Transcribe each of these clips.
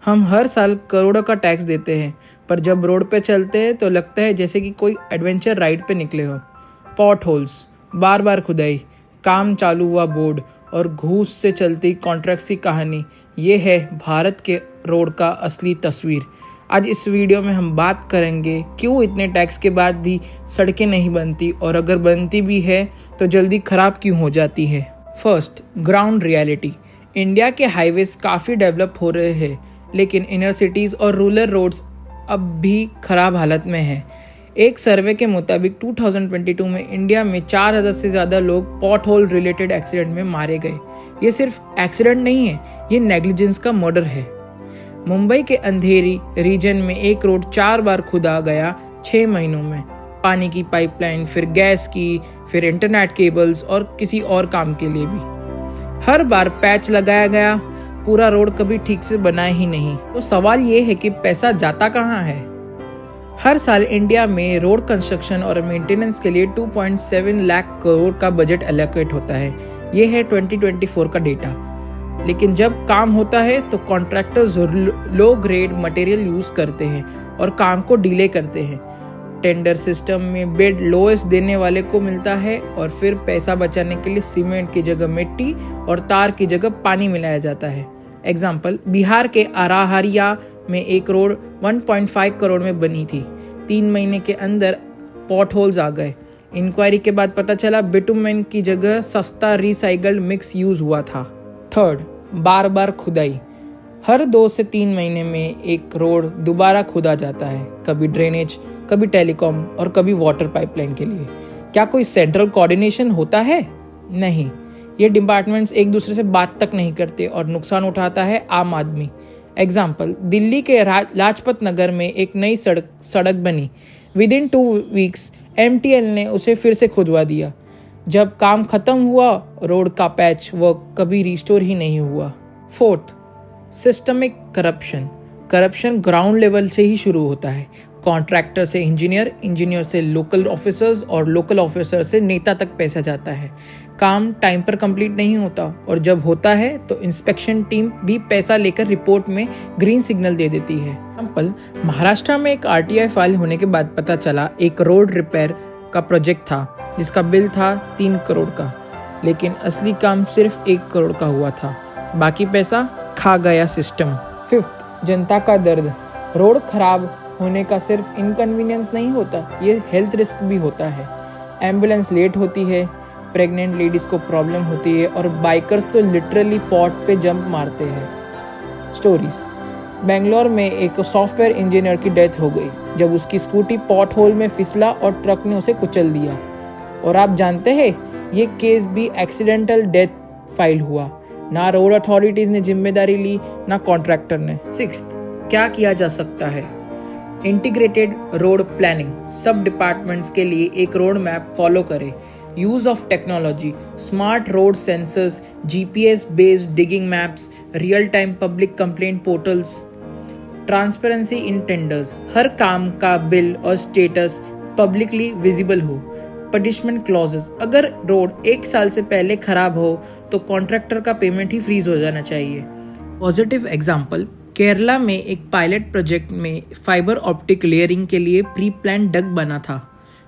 हम हर साल करोड़ों का टैक्स देते हैं, पर जब रोड पे चलते हैं तो लगता है जैसे कि कोई एडवेंचर राइड पे निकले हो। पॉट होल्स, बार बार खुदाई, काम चालू हुआ बोर्ड और घूस से चलती कॉन्ट्रैक्ट की कहानी, ये है भारत के रोड का असली तस्वीर। आज इस वीडियो में हम बात करेंगे क्यों इतने टैक्स के बाद भी सड़कें नहीं बनती, और अगर बनती भी है तो जल्दी ख़राब क्यों हो जाती है। First, ground reality. इंडिया के हाईवेज काफ़ी डेवलप हो रहे हैं, लेकिन इनर सिटीज़ और रूरल रोड्स अब भी ख़राब हालत में हैं। एक सर्वे के मुताबिक 2022 में इंडिया में 4000 से ज़्यादा लोग पॉट होल रिलेटेड एक्सीडेंट में मारे गए। ये सिर्फ एक्सीडेंट नहीं है, ये नेग्लिजेंस का मर्डर है। मुंबई के अंधेरी रीजन में एक रोड 4 बार खुदा गया 6 महीनों में। पानी की पाइपलाइन, फिर गैस की, फिर इंटरनेट केबल्स और किसी और काम के लिए भी। हर बार पैच लगाया गया, पूरा रोड कभी ठीक से बना ही नहीं। तो सवाल ये है कि पैसा जाता कहाँ है। हर साल इंडिया में रोड कंस्ट्रक्शन और मेंटेनेंस के लिए 2.7 लाख करोड़ का बजट एलोकेट होता है। ये है 2024 का डेटा। लेकिन जब काम होता है तो contractors low grade material use करते हैं और काम को डिले करते हैं। टेंडर सिस्टम में बिड लोएस्ट देने वाले को मिलता है और फिर पैसा बचाने के लिए सीमेंट की जगह मिट्टी और तार की जगह पानी मिलाया जाता है। एग्जाम्पल, बिहार के अराहरिया में एक रोड 1.5 करोड़ में बनी थी। 3 महीने के अंदर पॉट होल्स आ गए। इंक्वायरी के बाद पता चला बिटुमेन की जगह सस्ता रिसाइकल्ड मिक्स यूज हुआ था। थर्ड, बार बार खुदाई। हर 2 से 3 महीने में एक रोड दोबारा खुदा जाता है, कभी ड्रेनेज, कभी टेलीकॉम और कभी वाटर पाइपलाइन के लिए। क्या कोई सेंट्रल कोऑर्डिनेशन होता है? नहीं, ये डिपार्टमेंट्स एक दूसरे से बात तक नहीं करते और नुकसान उठाता है आम आदमी। एग्जाम्पल, दिल्ली के लाजपत नगर में एक नई सड़क बनी। विदिन 2 वीक्स MTL ने उसे फिर से खुदवा दिया। जब काम खत्म हुआ, रोड का पैच वर्क कभी रिस्टोर ही नहीं हुआ। Fourth, systemic corruption. Corruption ground level से ही शुरू होता है। कॉन्ट्रैक्टर से इंजीनियर, इंजीनियर से लोकल ऑफिसर्स और लोकल ऑफिसर से नेता तक पैसा जाता है। काम टाइम पर कंप्लीट नहीं होता, और जब होता है तो इंस्पेक्शन टीम भी पैसा लेकर रिपोर्ट में ग्रीन सिग्नल दे देती है। एग्जाम्पल, महाराष्ट्र में एक RTI फाइल होने के बाद पता चला एक रोड रिपेयर का प्रोजेक्ट था जिसका बिल था 3 करोड़ का, लेकिन असली काम सिर्फ 1 करोड़ का हुआ था। बाकी पैसा खा गया सिस्टम। फिफ्थ, जनता का दर्द। रोड खराब होने का सिर्फ इनकन्वीनियंस नहीं होता, ये हेल्थ रिस्क भी होता है। एम्बुलेंस लेट होती है, प्रेग्नेंट लेडीज को प्रॉब्लम होती है और बाइकर्स तो लिटरली पॉट पे जंप मारते हैं। स्टोरीज, बेंगलोर में एक सॉफ्टवेयर इंजीनियर की डेथ हो गई जब उसकी स्कूटी पॉट होल में फिसला और ट्रक ने उसे कुचल दिया। और आप जानते हैं, ये केस भी एक्सीडेंटल डेथ फाइल हुआ। ना रोड अथॉरिटीज ने जिम्मेदारी ली, ना कॉन्ट्रैक्टर ने। सिक्स्थ, क्या किया जा सकता है? Integrated road planning. सब डिपार्टमेंट्स के लिए एक रोड मैप फॉलो करें। Use of technology, smart road sensors, GPS based digging maps, real time public complaint portals. Transparency in tenders, हर काम का बिल और स्टेटस पब्लिकली विजिबल हो। पनिशमेंट क्लॉजेस, अगर रोड 1 साल से पहले खराब हो तो कॉन्ट्रैक्टर का पेमेंट ही फ्रीज हो जाना चाहिए। पॉजिटिव एग्जाम्पल, केरला में एक पायलट प्रोजेक्ट में फाइबर ऑप्टिक लेयरिंग के लिए प्री प्लान डक बना था।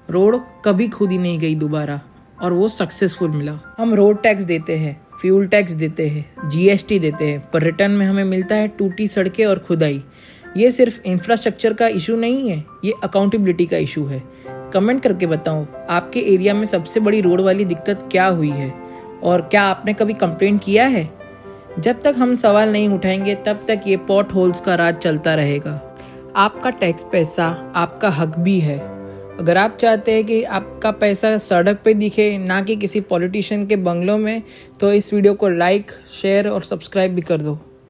रोड कभी खुदी नहीं गई दोबारा, और वो सक्सेसफुल मिला। हम रोड टैक्स देते हैं, फ्यूल टैक्स देते हैं, GST देते हैं, पर रिटर्न में हमें मिलता है टूटी सड़कें और खुदाई। ये सिर्फ इंफ्रास्ट्रक्चर का इशू नहीं है, ये अकाउंटेबिलिटी का इशू है। कमेंट करके बताओ, आपके एरिया में सबसे बड़ी रोड वाली दिक्कत क्या हुई है, और क्या आपने कभी कंप्लेंट किया है? जब तक हम सवाल नहीं उठाएंगे तब तक ये पॉट होल्स का राज चलता रहेगा। आपका टैक्स पैसा आपका हक भी है। अगर आप चाहते हैं कि आपका पैसा सड़क पे दिखे, ना कि किसी पॉलिटिशियन के बंगलों में, तो इस वीडियो को लाइक, शेयर और सब्सक्राइब भी कर दो।